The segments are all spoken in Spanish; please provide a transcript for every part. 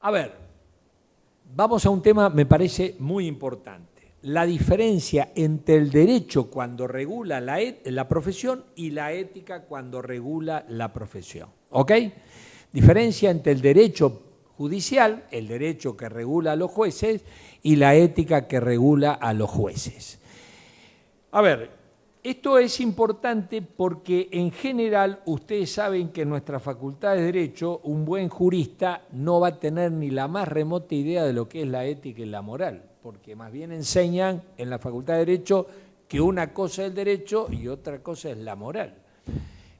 A ver, vamos a un tema, me parece muy importante. La diferencia entre el derecho cuando regula la profesión y la ética cuando regula la profesión. ¿Ok? Diferencia entre el derecho judicial, el derecho que regula a los jueces, y la ética que regula a los jueces. A ver, esto es importante porque en general ustedes saben que en nuestra facultad de Derecho un buen jurista no va a tener ni la más remota idea de lo que es la ética y la moral, porque más bien enseñan en la facultad de Derecho que una cosa es el derecho y otra cosa es la moral.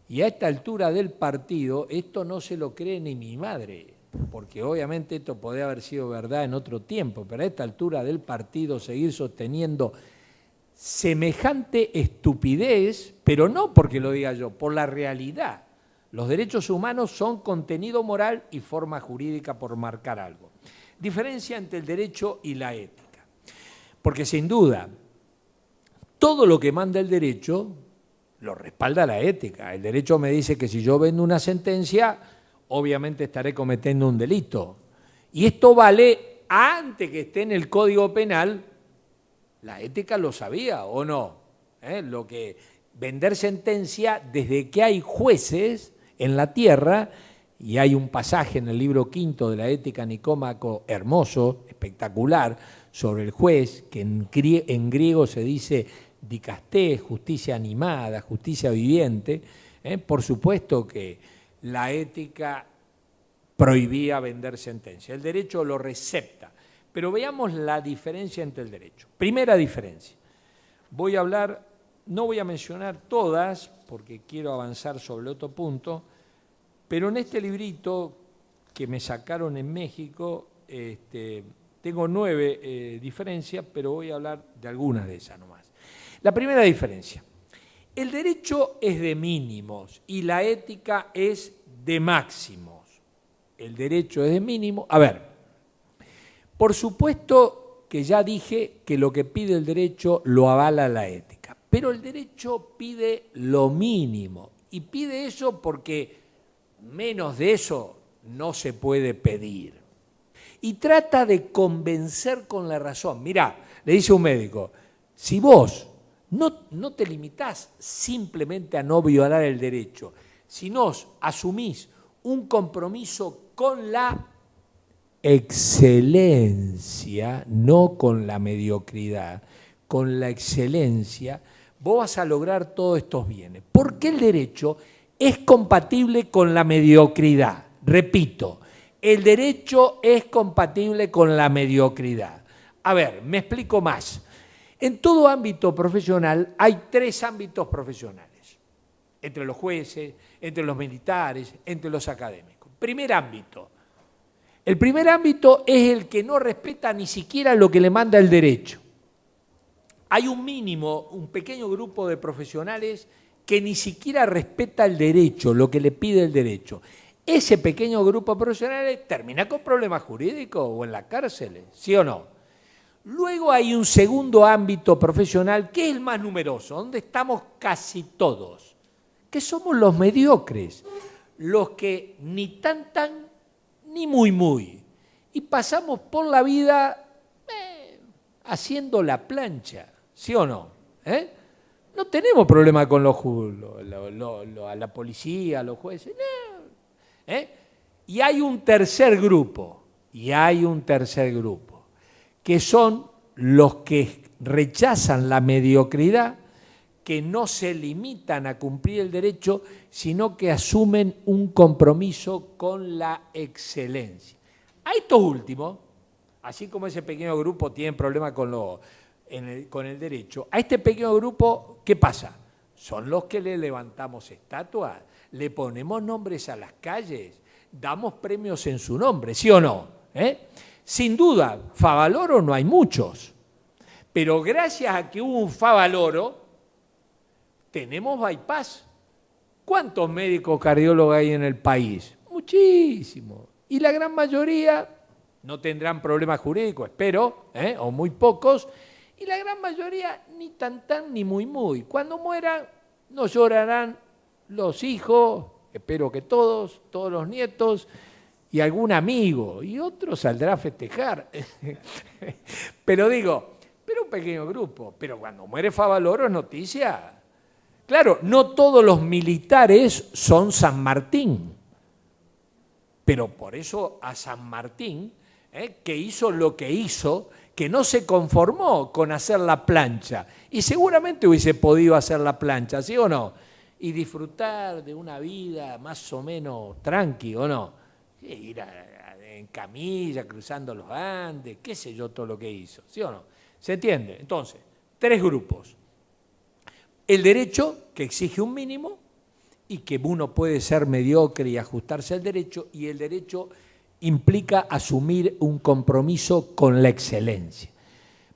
Y a esta altura del partido esto no se lo cree ni mi madre, porque obviamente esto podría haber sido verdad en otro tiempo, pero a esta altura del partido seguir sosteniendo semejante estupidez, pero no porque lo diga yo, por la realidad. Los derechos humanos son contenido moral y forma jurídica por marcar algo. Diferencia entre el derecho y la ética. Porque sin duda, todo lo que manda el derecho lo respalda la ética. El derecho me dice que si yo vendo una sentencia, obviamente estaré cometiendo un delito. Y esto vale antes que esté en el Código Penal. La ética lo sabía o no. Lo que vender sentencia, desde que hay jueces en la tierra, y hay un pasaje en el libro quinto de la Ética Nicómaco hermoso, espectacular, sobre el juez, que en griego se dice dikasté, justicia animada, justicia viviente. Por supuesto que la ética prohibía vender sentencia. El derecho lo recepta. Pero veamos la diferencia entre el derecho. Primera diferencia. Voy a hablar, no voy a mencionar todas, porque quiero avanzar sobre otro punto, pero en este librito que me sacaron en México, tengo 9 diferencias, pero voy a hablar de algunas de esas nomás. La primera diferencia. El derecho es de mínimos y la ética es de máximos. El derecho es de mínimos. A ver. Por supuesto que ya dije que lo que pide el derecho lo avala la ética, pero el derecho pide lo mínimo y pide eso porque menos de eso no se puede pedir. Y trata de convencer con la razón. Mirá, le dice un médico, si vos no te limitás simplemente a no violar el derecho, sino asumís un compromiso con la excelencia, no con la mediocridad, con la excelencia, vos vas a lograr todos estos bienes. Porque el derecho es compatible con la mediocridad. Repito, el derecho es compatible con la mediocridad. A ver, me explico más. En todo ámbito profesional hay 3 ámbitos profesionales, entre los jueces, entre los militares, entre los académicos. Primer ámbito. El primer ámbito es el que no respeta ni siquiera lo que le manda el derecho. Hay un mínimo, un pequeño grupo de profesionales que ni siquiera respeta el derecho, lo que le pide el derecho. Ese pequeño grupo de profesionales termina con problemas jurídicos o en la cárcel, ¿sí o no? Luego hay un segundo ámbito profesional que es el más numeroso, donde estamos casi todos, que somos los mediocres, los que ni tan ni muy, y pasamos por la vida haciendo la plancha, ¿sí o no? No tenemos problema con a la policía, a los jueces, no. Y hay un tercer grupo, que son los que rechazan la mediocridad, que no se limitan a cumplir el derecho, sino que asumen un compromiso con la excelencia. A estos últimos, así como ese pequeño grupo tiene problemas con el derecho, a este pequeño grupo, ¿qué pasa? Son los que le levantamos estatuas, le ponemos nombres a las calles, damos premios en su nombre, ¿sí o no? Sin duda, Favaloro no hay muchos, pero gracias a que hubo un Favaloro, tenemos bypass. ¿Cuántos médicos cardiólogos hay en el país? Muchísimos. Y la gran mayoría no tendrán problemas jurídicos, espero, o muy pocos, y la gran mayoría ni tan ni muy. Cuando mueran, no llorarán los hijos, espero que todos los nietos, y algún amigo, y otro saldrá a festejar. Pero digo, pero un pequeño grupo, pero cuando muere Favaloro es noticia. Claro, no todos los militares son San Martín, pero por eso a San Martín, que hizo lo que hizo, que no se conformó con hacer la plancha, y seguramente hubiese podido hacer la plancha, ¿sí o no? Y disfrutar de una vida más o menos tranqui, ¿o no? Ir en camilla, cruzando los Andes, qué sé yo, todo lo que hizo, ¿sí o no? ¿Se entiende? Entonces, 3 grupos. El derecho, que exige un mínimo, y que uno puede ser mediocre y ajustarse al derecho, y el derecho implica asumir un compromiso con la excelencia.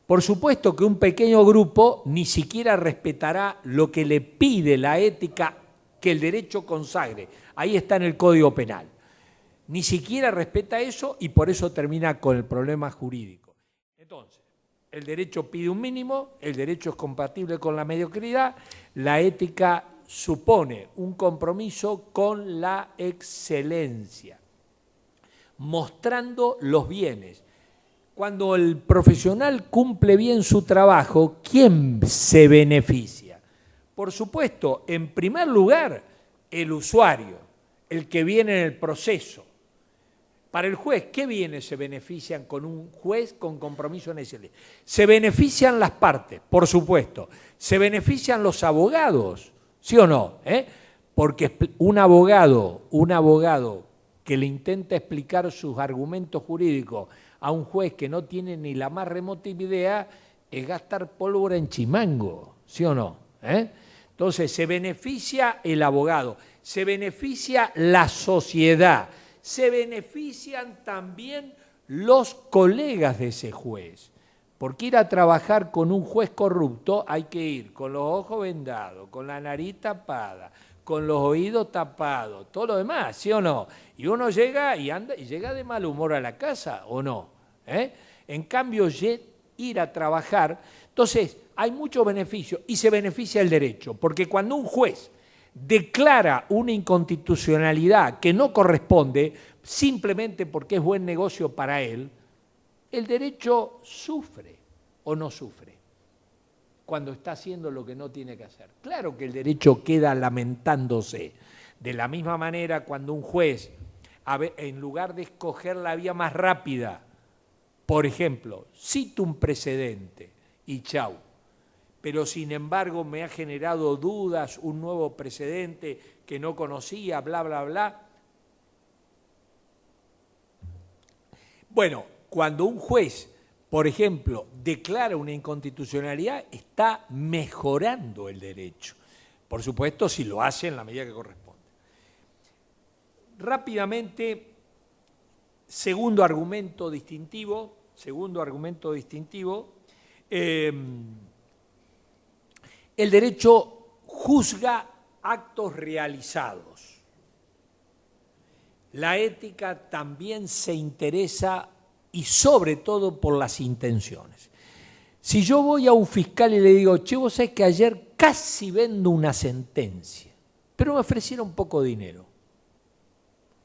Por supuesto que un pequeño grupo ni siquiera respetará lo que le pide la ética que el derecho consagre. Ahí está en el Código Penal. Ni siquiera respeta eso y por eso termina con el problema jurídico. Entonces, el derecho pide un mínimo, el derecho es compatible con la mediocridad, la ética supone un compromiso con la excelencia, mostrando los bienes. Cuando el profesional cumple bien su trabajo, ¿quién se beneficia? Por supuesto, en primer lugar, el usuario, el que viene en el proceso. Para el juez, ¿qué bienes se benefician con un juez con compromiso en ese? Se benefician las partes, por supuesto. Se benefician los abogados, ¿sí o no? Porque un abogado que le intenta explicar sus argumentos jurídicos a un juez que no tiene ni la más remota idea, es gastar pólvora en chimango, ¿sí o no? Entonces, se beneficia el abogado, se beneficia la sociedad, se benefician también los colegas de ese juez. Porque ir a trabajar con un juez corrupto hay que ir con los ojos vendados, con la nariz tapada, con los oídos tapados, todo lo demás, ¿sí o no? Y uno llega y anda y llega de mal humor a la casa, ¿o no? En cambio, ir a trabajar, entonces hay muchos beneficios y se beneficia el derecho, porque cuando un juez declara una inconstitucionalidad que no corresponde, simplemente porque es buen negocio para él, el derecho sufre o no sufre cuando está haciendo lo que no tiene que hacer. Claro que el derecho queda lamentándose. De la misma manera, cuando un juez, en lugar de escoger la vía más rápida, por ejemplo, cito un precedente y chau, pero sin embargo me ha generado dudas, un nuevo precedente que no conocía, bla, bla, bla. Bueno, cuando un juez, por ejemplo, declara una inconstitucionalidad, está mejorando el derecho. Por supuesto, si lo hace en la medida que corresponde. Rápidamente, segundo argumento distintivo, el derecho juzga actos realizados. La ética también se interesa y sobre todo por las intenciones. Si yo voy a un fiscal y le digo, che, vos sabés que ayer casi vendo una sentencia, pero me ofrecieron poco dinero,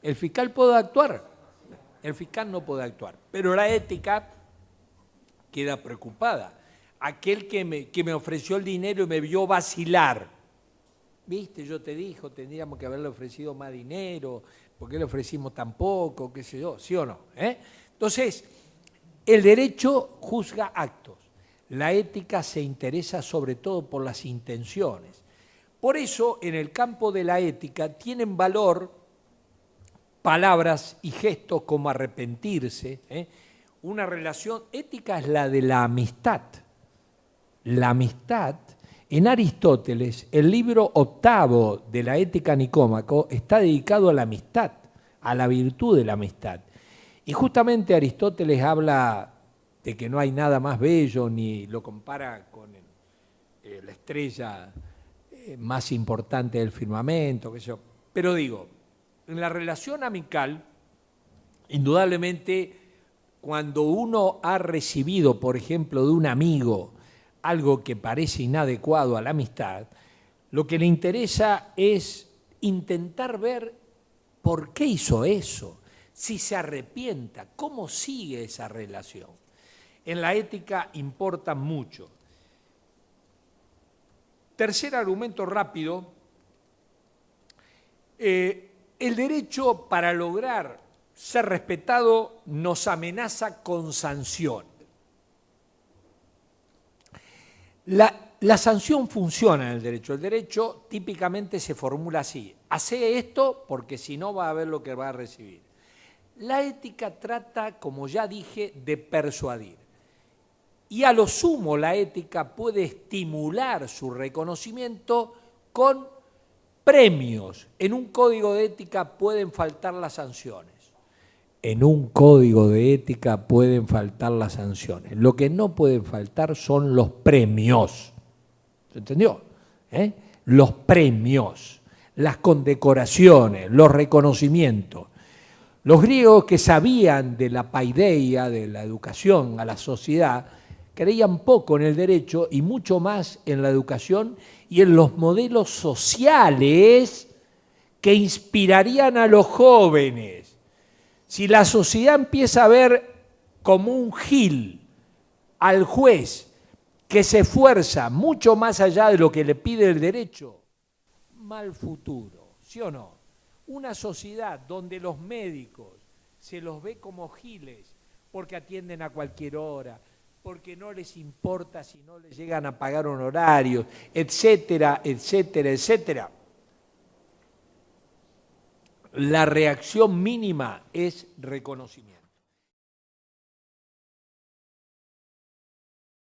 ¿el fiscal puede actuar? El fiscal no puede actuar, pero la ética queda preocupada. Aquel que me ofreció el dinero y me vio vacilar, viste, yo te dije, tendríamos que haberle ofrecido más dinero, ¿por qué le ofrecimos tan poco? ¿Qué sé yo? ¿Sí o no? Entonces, el derecho juzga actos, la ética se interesa sobre todo por las intenciones. Por eso, en el campo de la ética tienen valor palabras y gestos como arrepentirse. Una relación ética es la de la amistad. La amistad, en Aristóteles, el libro 8 de la Ética Nicómaco está dedicado a la amistad, a la virtud de la amistad. Y justamente Aristóteles habla de que no hay nada más bello, ni lo compara con la estrella más importante del firmamento, qué sé yo. Pero digo, en la relación amical, indudablemente, cuando uno ha recibido, por ejemplo, de un amigo, algo que parece inadecuado a la amistad, lo que le interesa es intentar ver por qué hizo eso, si se arrepienta, cómo sigue esa relación. En la ética importa mucho. Tercer argumento rápido, el derecho para lograr ser respetado nos amenaza con sanción. La sanción funciona en el derecho. El derecho típicamente se formula así: hace esto porque si no va a ver lo que va a recibir. La ética trata, como ya dije, de persuadir. Y a lo sumo la ética puede estimular su reconocimiento con premios. En un código de ética pueden faltar las sanciones. En un código de ética pueden faltar las sanciones. Lo que no pueden faltar son los premios. ¿Se entendió? Los premios, las condecoraciones, los reconocimientos. Los griegos, que sabían de la paideia, de la educación a la sociedad, creían poco en el derecho y mucho más en la educación y en los modelos sociales que inspirarían a los jóvenes. Si la sociedad empieza a ver como un gil al juez que se esfuerza mucho más allá de lo que le pide el derecho, mal futuro, ¿sí o no? Una sociedad donde los médicos se los ve como giles porque atienden a cualquier hora, porque no les importa si no les llegan a pagar honorarios, etcétera, etcétera, etcétera. La reacción mínima es reconocimiento.